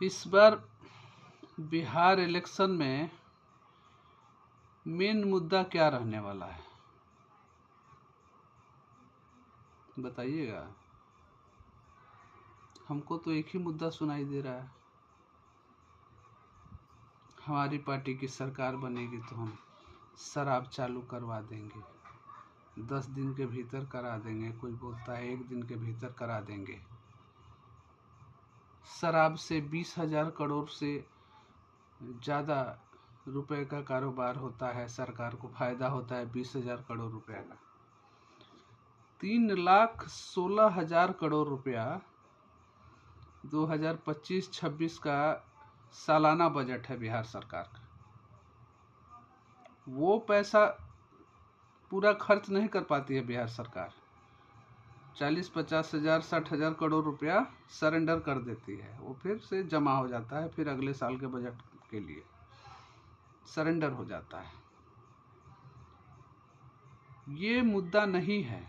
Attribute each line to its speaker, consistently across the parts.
Speaker 1: इस बार बिहार इलेक्शन में मेन मुद्दा क्या रहने वाला है बताइएगा। हमको तो एक ही मुद्दा सुनाई दे रहा है, हमारी पार्टी की सरकार बनेगी तो हम शराब चालू करवा देंगे, 10 दिन के भीतर करा देंगे, कोई बोलता है 1 दिन के भीतर करा देंगे। शराब से 20,000 करोड़ से ज़्यादा रुपए का कारोबार होता है, सरकार को फायदा होता है 20,000 करोड़ रुपए का। 3,16,000 करोड़ रुपया 2025-26 का सालाना बजट है बिहार सरकार का। वो पैसा पूरा खर्च नहीं कर पाती है बिहार सरकार। 40-50 हजार 60 हजार करोड़ रुपया सरेंडर कर देती है, वो फिर से जमा हो जाता है, फिर अगले साल के बजट के लिए सरेंडर हो जाता है। ये मुद्दा नहीं है।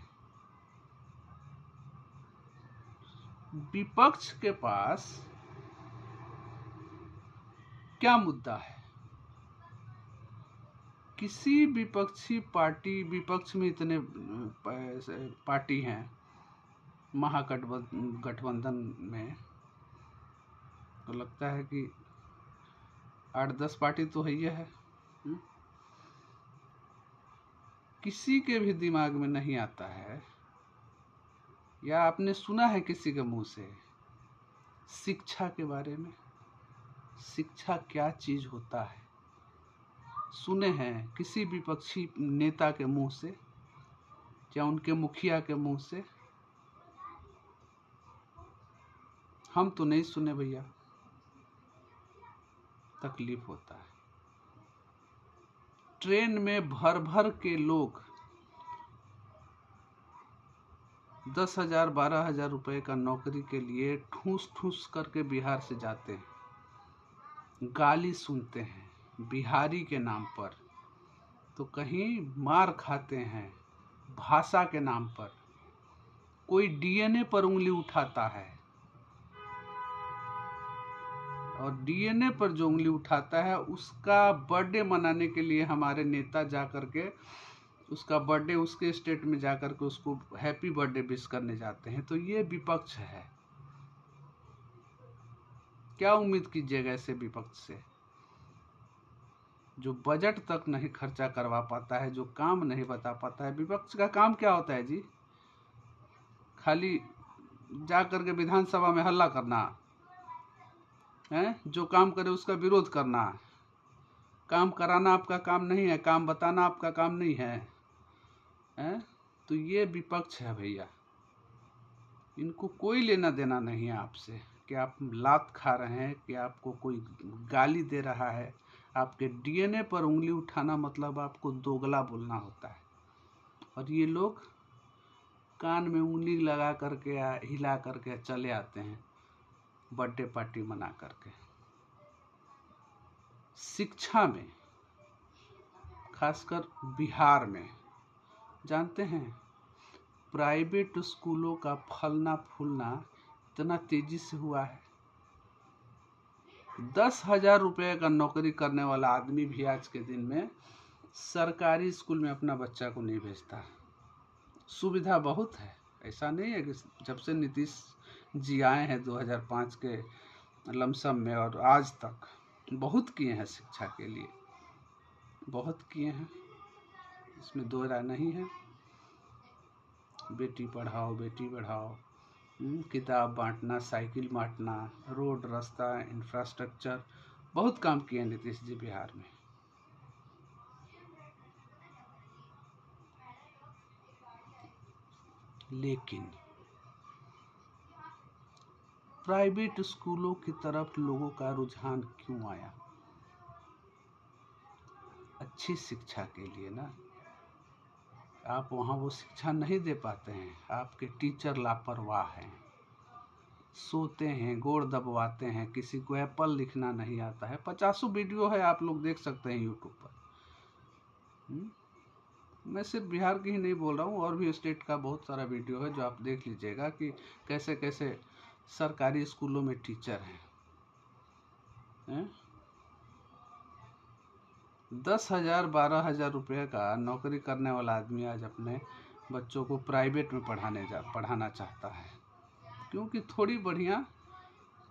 Speaker 1: विपक्ष के पास क्या मुद्दा है? किसी विपक्षी पार्टी, विपक्ष में इतने पार्टी हैं महागठबंधन में, तो लगता है कि 8-10 पार्टी तो है ही है। किसी के भी दिमाग में नहीं आता है, या आपने सुना है किसी के मुंह से शिक्षा के बारे में? शिक्षा क्या चीज होता है सुने हैं किसी विपक्षी नेता के मुंह से या उनके मुखिया के मुंह से? हम तो नहीं सुने भैया। तकलीफ होता है। ट्रेन में भर भर के लोग 10,000 12,000 रुपए का नौकरी के लिए ठूस ठूस करके बिहार से जाते हैं, गाली सुनते हैं बिहारी के नाम पर, तो कहीं मार खाते हैं भाषा के नाम पर। कोई डीएनए पर उंगली उठाता है, और डीएनए पर जो उंगली उठाता है उसका बर्थडे मनाने के लिए हमारे नेता जा करके उसका बर्थडे उसके स्टेट में जा करके उसको हैप्पी बर्थडे विश करने जाते हैं। तो ये विपक्ष है। क्या उम्मीद कीजिएगा ऐसे विपक्ष से, जो बजट तक नहीं खर्चा करवा पाता है, जो काम नहीं बता पाता है। विपक्ष का काम क्या होता है जी? खाली जा करके विधानसभा में हल्ला करना है, जो काम करे उसका विरोध करना। काम कराना आपका काम नहीं है, काम बताना आपका काम नहीं है, तो ये विपक्ष है भैया। इनको कोई लेना देना नहीं है आपसे कि आप लात खा रहे हैं, कि आपको कोई गाली दे रहा है। आपके डीएनए पर उंगली उठाना मतलब आपको दोगला बोलना होता है। और ये लोग कान में उंगली लगा करके हिला करके चले आते हैं बर्थडे पार्टी मना करके। शिक्षा में, खासकर बिहार में, जानते हैं प्राइवेट स्कूलों का फलना फूलना इतना तेजी से हुआ है। 10,000 रुपये का नौकरी करने वाला आदमी भी आज के दिन में सरकारी स्कूल में अपना बच्चा को नहीं भेजता। सुविधा बहुत है, ऐसा नहीं है कि जब से नीतीश जी आए हैं 2005 के लमसम में और आज तक बहुत किए हैं शिक्षा के लिए, बहुत किए हैं, इसमें दो राय नहीं है। बेटी पढ़ाओ बेटी बढ़ाओ, किताब बांटना, साइकिल बांटना, रोड रास्ता, इंफ्रास्ट्रक्चर, बहुत काम किए नीतीश जी बिहार में। लेकिन प्राइवेट स्कूलों की तरफ लोगों का रुझान क्यों आया? अच्छी शिक्षा के लिए ना। आप वहाँ वो शिक्षा नहीं दे पाते हैं, आपके टीचर लापरवाह हैं, सोते हैं, गोड़ दबवाते हैं, किसी को एप्पल लिखना नहीं आता है। 50 वीडियो है, आप लोग देख सकते हैं यूट्यूब पर। मैं सिर्फ बिहार की ही नहीं बोल रहा हूँ, और भी स्टेट का बहुत सारा वीडियो है जो आप देख लीजिएगा कि कैसे कैसे सरकारी स्कूलों में टीचर हैं। हैं? 10,000 12,000 रुपये का नौकरी करने वाला आदमी आज अपने बच्चों को प्राइवेट में पढ़ाना चाहता है, क्योंकि थोड़ी बढ़िया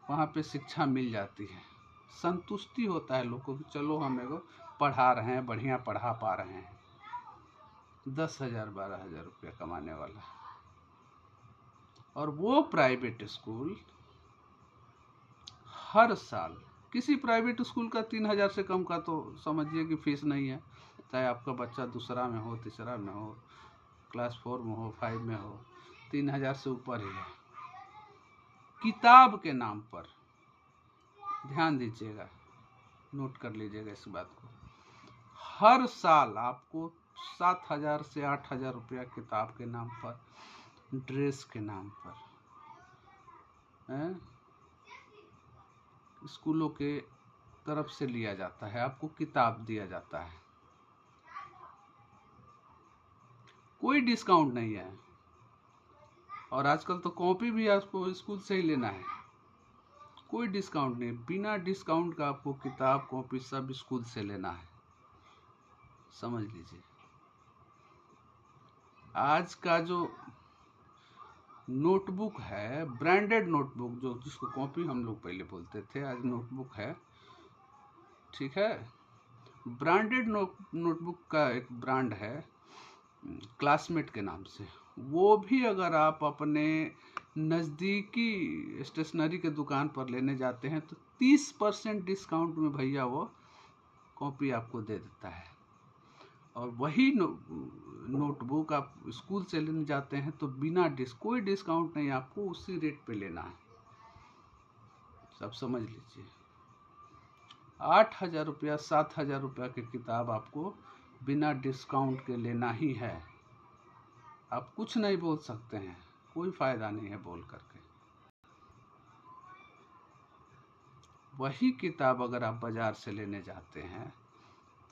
Speaker 1: वहाँ पे शिक्षा मिल जाती है, संतुष्टि होता है लोगों को कि चलो हम एगो पढ़ा रहे हैं, बढ़िया पढ़ा पा रहे हैं। 10,000 12,000 रुपया कमाने वाला, और वो प्राइवेट स्कूल हर साल, किसी प्राइवेट स्कूल का 3,000 से कम का तो समझिए कि फीस नहीं है, चाहे आपका बच्चा दूसरा में हो, तीसरा में हो, क्लास 4 में हो, 5 में हो, 3,000 से ऊपर ही है। किताब के नाम पर, ध्यान दीजिएगा, नोट कर लीजिएगा इस बात को, हर साल आपको 7,000 से 8,000 रुपया किताब के नाम पर, ड्रेस के नाम पर, स्कूलों के तरफ से लिया जाता है, आपको किताब दिया जाता है, कोई डिस्काउंट नहीं है। और आजकल तो कॉपी भी आपको स्कूल से ही लेना है, कोई डिस्काउंट नहीं, बिना डिस्काउंट का आपको किताब कॉपी सब स्कूल से लेना है, समझ लीजिए। आज का जो नोटबुक है, ब्रांडेड नोटबुक, जो जिसको कॉपी हम लोग पहले बोलते थे, आज नोटबुक है, ठीक है। ब्रांडेड नोटबुक का एक ब्रांड है क्लासमेट के नाम से, वो भी अगर आप अपने नज़दीकी स्टेशनरी के दुकान पर लेने जाते हैं तो 30% डिस्काउंट में भैया वो कॉपी आपको दे देता है। और वही नोटबुक आप स्कूल से लेने जाते हैं तो बिना कोई डिस्काउंट नहीं, आपको उसी रेट पे लेना है, सब समझ लीजिए। 8,000 रुपया 7,000 रुपया की किताब आपको बिना डिस्काउंट के लेना ही है, आप कुछ नहीं बोल सकते हैं, कोई फायदा नहीं है बोल करके। वही किताब अगर आप बाजार से लेने जाते हैं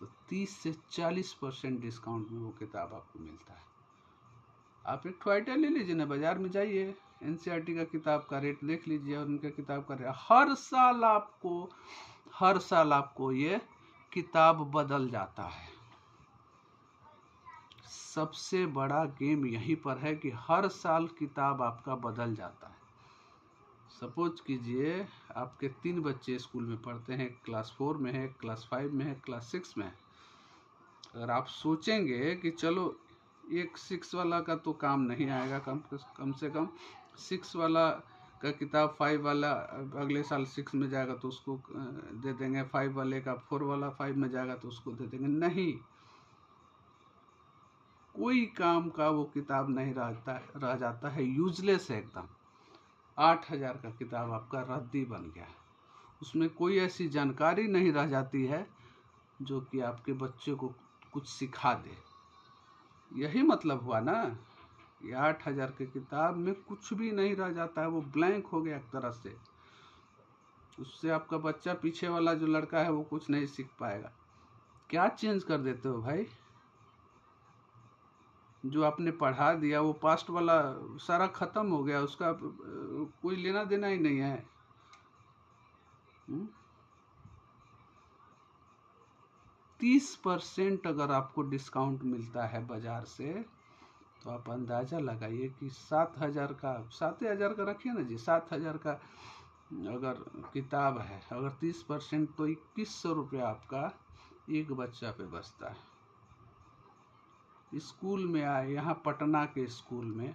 Speaker 1: तो 30 से 40% डिस्काउंट में वो किताब आपको मिलता है। आप एक ठो आइडिया ले लीजिए ना, बाजार में जाइए, एनसीईआरटी का किताब का रेट देख लीजिए और उनके किताब का रेट, हर साल आपको ये किताब बदल जाता है। सबसे बड़ा गेम यहीं पर है कि हर साल किताब आपका बदल जाता है। सपोज कीजिए आपके 3 बच्चे स्कूल में पढ़ते हैं, क्लास 4 में है, क्लास 5 में है, क्लास 6 में है। अगर आप सोचेंगे कि चलो एक 6 वाला का तो काम नहीं आएगा, कम से कम 6 वाला का किताब 5 वाला अगले साल 6 में जाएगा तो उसको दे देंगे, 5 वाले का 4 वाला 5 में जाएगा तो उसको दे देंगे, नहीं, कोई काम का वो किताब नहीं रह जाता है, यूजलेस है एकदम। 8,000 का किताब आपका रद्दी बन गया, उसमें कोई ऐसी जानकारी नहीं रह जाती है जो कि आपके बच्चे को कुछ सिखा दे। यही मतलब हुआ ना, ये 8,000 की किताब में कुछ भी नहीं रह जाता है, वो ब्लैंक हो गया एक तरह से, उससे आपका बच्चा, पीछे वाला जो लड़का है, वो कुछ नहीं सीख पाएगा। क्या चेंज कर देते हो भाई, जो आपने पढ़ा दिया वो पास्ट वाला सारा खत्म हो गया, उसका कोई लेना देना ही नहीं है। 30% अगर आपको डिस्काउंट मिलता है बाजार से तो आप अंदाजा लगाइए कि 7,000 का रखिए ना जी, 7,000 का अगर किताब है, अगर 30% तो 2,100 रुपया आपका एक बच्चा पे बचता है। स्कूल में आए, यहाँ पटना के स्कूल में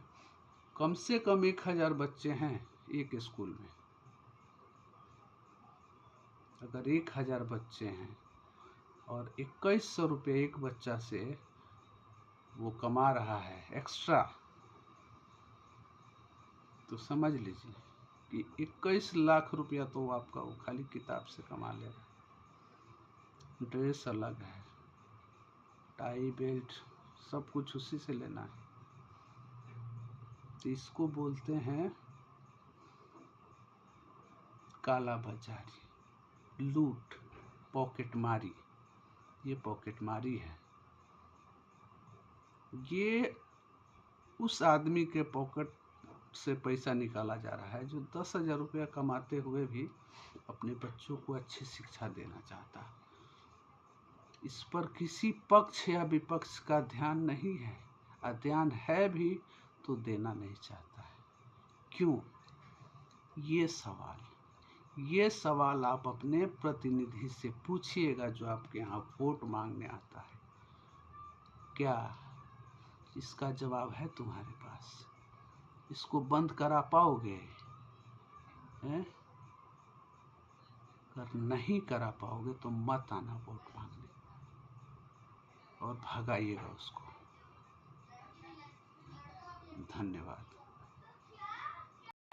Speaker 1: कम से कम 1,000 बच्चे हैं एक स्कूल में। अगर 1,000 बच्चे हैं और 2,100 रुपये एक बच्चा से वो कमा रहा है एक्स्ट्रा, तो समझ लीजिए कि 21 लाख रुपया तो आपका वो खाली किताब से कमा लेगा। ड्रेस अलग है, टाई बेल्ट सब कुछ उसी से लेना है। तो इसको बोलते हैं काला बाजारी, लूट, पॉकेटमारी। ये पॉकेटमारी है, ये उस आदमी के पॉकेट से पैसा निकाला जा रहा है, जो 10,000 रुपया कमाते हुए भी अपने बच्चों को अच्छी शिक्षा देना चाहता है। इस पर किसी पक्ष या विपक्ष का ध्यान नहीं है, और ध्यान है भी तो देना नहीं चाहता है। क्यों? ये सवाल आप अपने प्रतिनिधि से पूछिएगा जो आपके यहाँ वोट मांगने आता है। क्या इसका जवाब है तुम्हारे पास? इसको बंद करा पाओगे? हैं? अगर नहीं करा पाओगे तो मत आना वोट मांगने, और भगाइएगा उसको। धन्यवाद।